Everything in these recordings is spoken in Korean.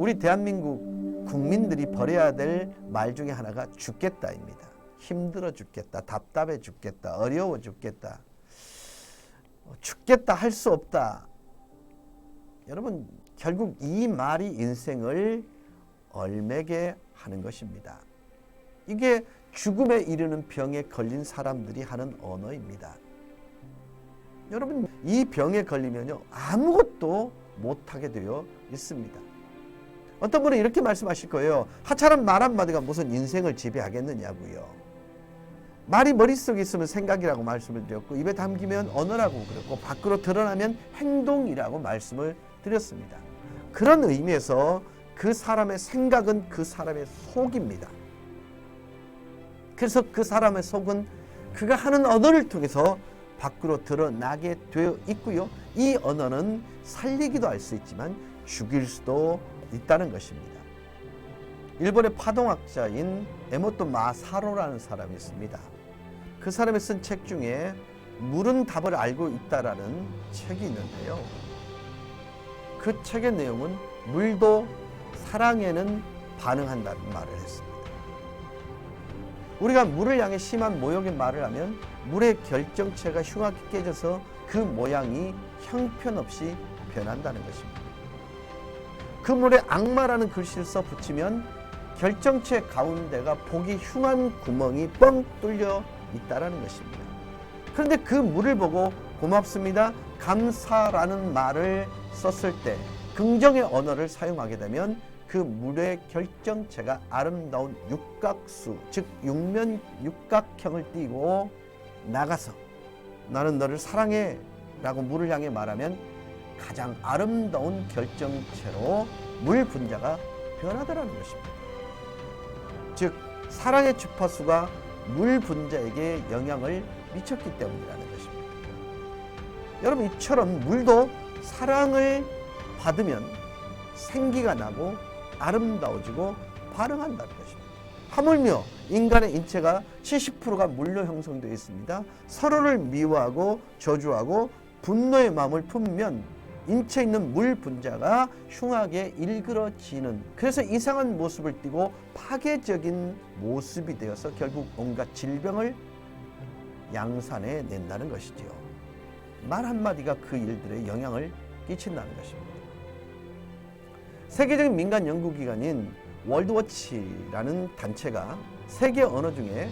우리 대한민국 국민들이 버려야 될 말 중에 하나가 죽겠다입니다. 힘들어 죽겠다, 답답해 죽겠다, 어려워 죽겠다, 죽겠다 할 수 없다. 여러분, 결국 이 말이 인생을 얼매게 하는 것입니다. 이게 죽음에 이르는 병에 걸린 사람들이 하는 언어입니다. 여러분, 이 병에 걸리면요, 아무것도 못하게 되어 있습니다. 어떤 분은 이렇게 말씀하실 거예요. 하찮은 말 한마디가 무슨 인생을 지배하겠느냐고요. 말이 머릿속에 있으면 생각이라고 말씀을 드렸고, 입에 담기면 언어라고 그랬고, 밖으로 드러나면 행동이라고 말씀을 드렸습니다. 그런 의미에서 그 사람의 생각은 그 사람의 속입니다. 그래서 그 사람의 속은 그가 하는 언어를 통해서 밖으로 드러나게 되어 있고요. 이 언어는 살리기도 할 수 있지만 죽일 수도 있다는 것입니다. 일본의 파동학자인 에모토 마사로라는 사람이 있습니다. 그 사람이 쓴 책 중에 물은 답을 알고 있다라는 책이 있는데요. 그 책의 내용은 물도 사랑에는 반응한다는 말을 했습니다. 우리가 물을 향해 심한 모욕의 말을 하면 물의 결정체가 흉하게 깨져서 그 모양이 형편없이 변한다는 것입니다. 그 물에 악마라는 글씨를 써 붙이면 결정체 가운데가 보기 흉한 구멍이 뻥 뚫려 있다는 것입니다. 그런데 그 물을 보고 고맙습니다, 감사라는 말을 썼을 때, 긍정의 언어를 사용하게 되면 그 물의 결정체가 아름다운 육각수, 즉 육면 육각형을 띠고 나가서 나는 너를 사랑해 라고 물을 향해 말하면 가장 아름다운 결정체로 물 분자가 변하더라는 것입니다. 즉 사랑의 주파수가 물 분자에게 영향을 미쳤기 때문이라는 것입니다. 여러분, 이처럼 물도 사랑을 받으면 생기가 나고 아름다워지고 반응한다는 것입니다. 하물며 인간의 인체가 70%가 물로 형성되어 있습니다. 서로를 미워하고 저주하고 분노의 마음을 품으면 인체에 있는 물 분자가 흉하게 일그러지는, 그래서 이상한 모습을 띠고 파괴적인 모습이 되어서 결국 온갖 질병을 양산해 낸다는 것이지요. 말 한마디가 그 일들에 영향을 끼친다는 것입니다. 세계적인 민간 연구기관인 월드워치라는 단체가 세계 언어 중에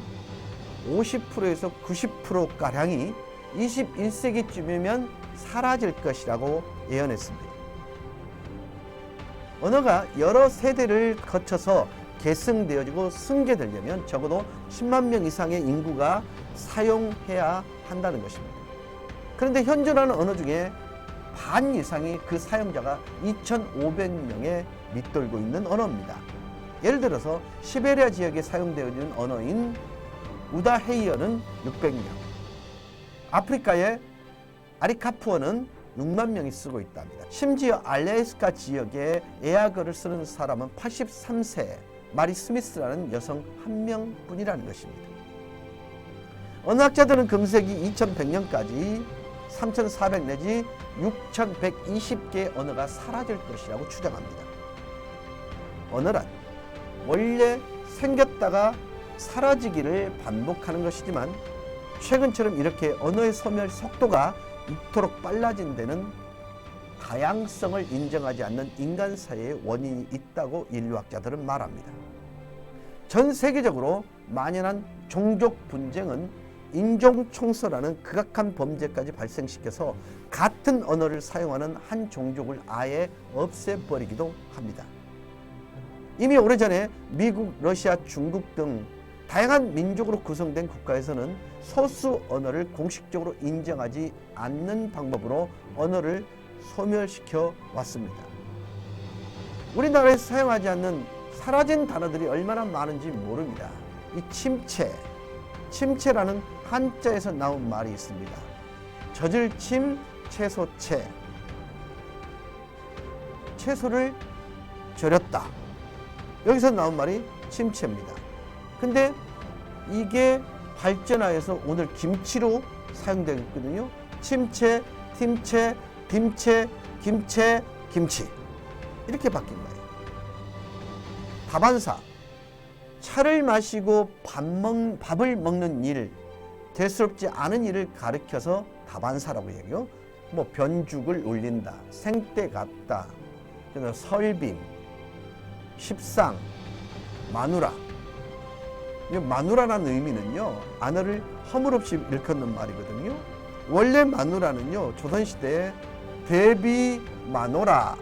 50%에서 90%가량이 21세기쯤이면 사라질 것이라고 예언했습니다. 언어가 여러 세대를 거쳐서 계승되어지고 승계되려면 적어도 10만 명 이상의 인구가 사용해야 한다는 것입니다. 그런데 현존하는 언어 중에 반 이상이 그 사용자가 2,500명에 밑돌고 있는 언어입니다. 예를 들어서 시베리아 지역에 사용되어 있는 언어인 우다헤이어는 600명, 아프리카의 아리카푸어는 6만 명이 쓰고 있답니다. 심지어 알래스카 지역에 에아거를 쓰는 사람은 83세 마리 스미스라는 여성 한 명뿐이라는 것입니다. 언어학자들은 금세기 2100년까지 3,400 내지 6,120개의 언어가 사라질 것이라고 추정합니다. 언어란 원래 생겼다가 사라지기를 반복하는 것이지만 최근처럼 이렇게 언어의 소멸 속도가 이토록 빨라진 데는 다양성을 인정하지 않는 인간 사회의 원인이 있다고 인류학자들은 말합니다. 전 세계적으로 만연한 종족 분쟁은 인종 청소라는 극악한 범죄까지 발생시켜서 같은 언어를 사용하는 한 종족을 아예 없애버리기도 합니다. 이미 오래전에 미국, 러시아, 중국 등 다양한 민족으로 구성된 국가에서는 소수 언어를 공식적으로 인정하지 않는 방법으로 언어를 소멸시켜 왔습니다. 우리나라에서 사용하지 않는 사라진 단어들이 얼마나 많은지 모릅니다. 이 침체라는 한자에서 나온 말이 있습니다. 젖을 침, 채소채. 채소를 절였다. 여기서 나온 말이 침체입니다. 근데 이게 발전하여서 오늘 김치로 사용되고 있거든요. 침체, 팀체, 딤체, 김체, 김치. 이렇게 바뀐 거예요. 다반사, 차를 마시고 밥을 먹는 일, 대수롭지 않은 일을 가르쳐서 다반사라고 얘기해요. 뭐 변죽을 울린다, 생떼 같다, 설빔, 십상, 마누라. 마누라라는 의미는요, 아내를 허물없이 일컫는 말이거든요. 원래 마누라는요, 조선시대에 대비 마노라,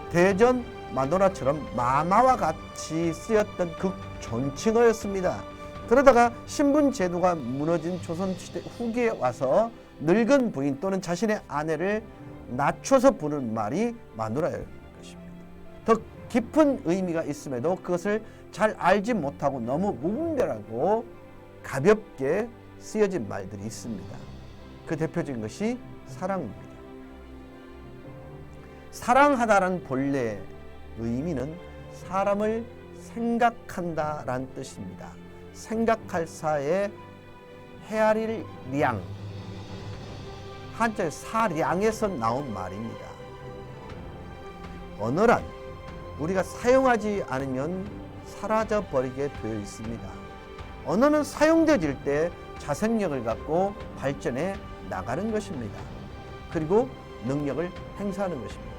대전 마노라처럼 마마와 같이 쓰였던 극존칭어였습니다. 그러다가 신분 제도가 무너진 조선시대 후기에 와서 늙은 부인 또는 자신의 아내를 낮춰서 부르는 말이 마누라일 것입니다. 더 깊은 의미가 있음에도 그것을 잘 알지 못하고 너무 무분별하고 가볍게 쓰여진 말들이 있습니다. 그 대표적인 것이 사랑입니다. 사랑하다라는 본래 의미는 사람을 생각한다라는 뜻입니다. 생각할 사의 헤아릴 량, 한자의 사량에서 나온 말입니다. 언어란 우리가 사용하지 않으면 사라져 버리게 되어 있습니다. 언어는 사용되어질 때 자생력을 갖고 발전해 나가는 것입니다. 그리고 능력을 행사하는 것입니다.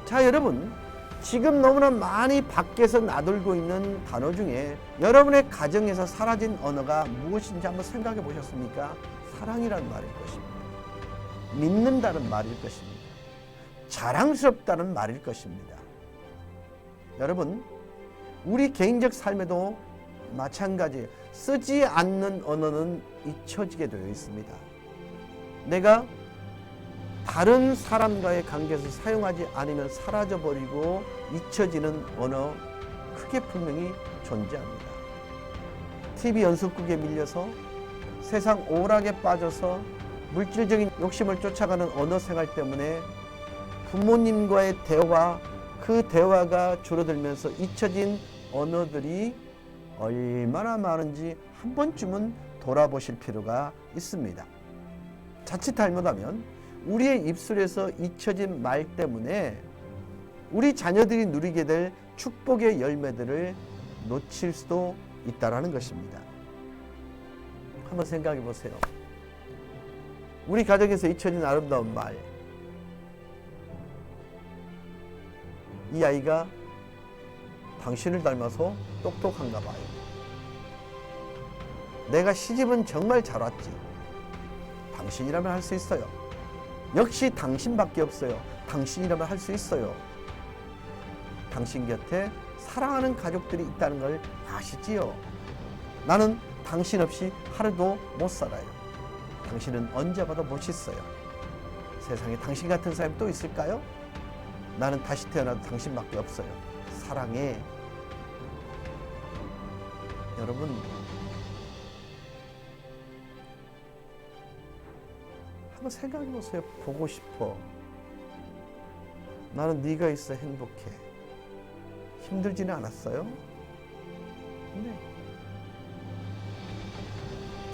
자, 여러분, 지금 너무나 많이 밖에서 나돌고 있는 단어 중에 여러분의 가정에서 사라진 언어가 무엇인지 한번 생각해 보셨습니까? 사랑이라는 말일 것입니다. 믿는다는 말일 것입니다. 자랑스럽다는 말일 것입니다. 여러분, 우리 개인적 삶에도 마찬가지, 쓰지 않는 언어는 잊혀지게 되어 있습니다. 내가 다른 사람과의 관계에서 사용하지 않으면 사라져버리고 잊혀지는 언어 크게 분명히 존재합니다. TV 연습극에 밀려서 세상 오락에 빠져서 물질적인 욕심을 쫓아가는 언어 생활 때문에 부모님과의 대화, 그 대화가 줄어들면서 잊혀진 언어들이 얼마나 많은지 한 번쯤은 돌아보실 필요가 있습니다. 자칫 잘못하면 우리의 입술에서 잊혀진 말 때문에 우리 자녀들이 누리게 될 축복의 열매들을 놓칠 수도 있다는 것입니다. 한번 생각해 보세요. 우리 가정에서 잊혀진 아름다운 말. 이 아이가 당신을 닮아서 똑똑한가 봐요. 내가 시집은 정말 잘 왔지. 당신이라면 할 수 있어요. 역시 당신밖에 없어요. 당신이라면 할 수 있어요. 당신 곁에 사랑하는 가족들이 있다는 걸 아시지요? 나는 당신 없이 하루도 못 살아요. 당신은 언제 봐도 멋있어요. 세상에 당신 같은 사람이 또 있을까요? 나는 다시 태어나도 당신밖에 없어요. 사랑해. 여러분, 한번 생각해 보세요. 보고 싶어. 나는 네가 있어 행복해. 힘들지는 않았어요? 네.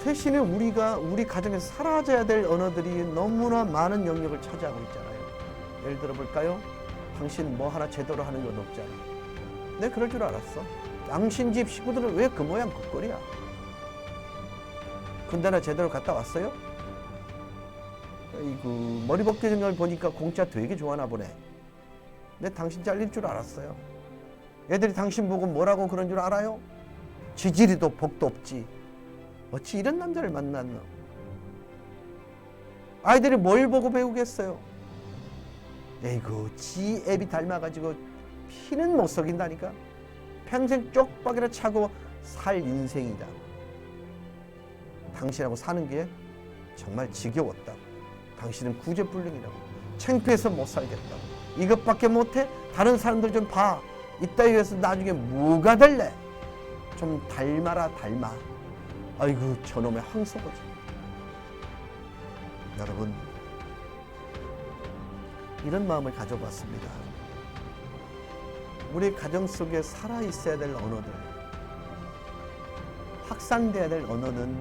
대신에 우리 가정에서 사라져야 될 언어들이 너무나 많은 영역을 차지하고 있잖아요. 예를 들어 볼까요? 당신 뭐 하나 제대로 하는 건 없잖아. 내가 그럴 줄 알았어. 당신 집 식구들은 왜 그 모양 그 꼴이야? 군대나 제대로 갔다 왔어요? 아이고, 머리 벗겨진 걸 보니까 공짜 되게 좋아하나 보네. 내 당신 잘릴 줄 알았어요. 애들이 당신 보고 뭐라고 그런 줄 알아요? 지지리도 복도 없지. 어찌 이런 남자를 만났노? 아이들이 뭘 보고 배우겠어요? 에이구, 지 애비 닮아가지고 피는 못 속인다니까. 평생 쪽박이라 차고 살 인생이다. 당신하고 사는 게 정말 지겨웠다. 당신은 구제불능이라고. 창피해서 못 살겠다고. 이것밖에 못해? 다른 사람들 좀 봐. 이따위 해서 나중에 뭐가 될래? 좀 닮아라 닮아. 아이고, 저놈의 황소거지. 여러분, 이런 마음을 가져봤습니다. 우리 가정 속에 살아있어야 될 언어들, 확산돼야 될 언어는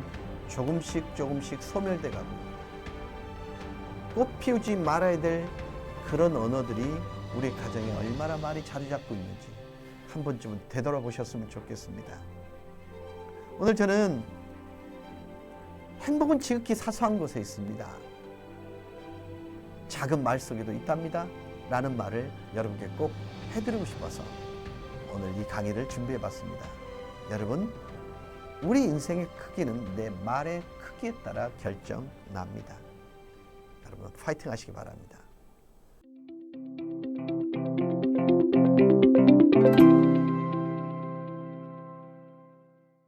조금씩 소멸돼 가고, 꽃 피우지 말아야 될 그런 언어들이 우리 가정에 얼마나 많이 자리 잡고 있는지, 한 번쯤은 되돌아보셨으면 좋겠습니다. 오늘 저는 행복은 지극히 사소한 곳에 있습니다. 작은 말 속에도 있답니다. 라는 말을 여러분께 꼭 해드리고 싶어서 오늘 이 강의를 준비해 봤습니다. 여러분, 우리 인생의 크기는 내 말의 크기에 따라 결정납니다. 여러분, 파이팅 하시기 바랍니다.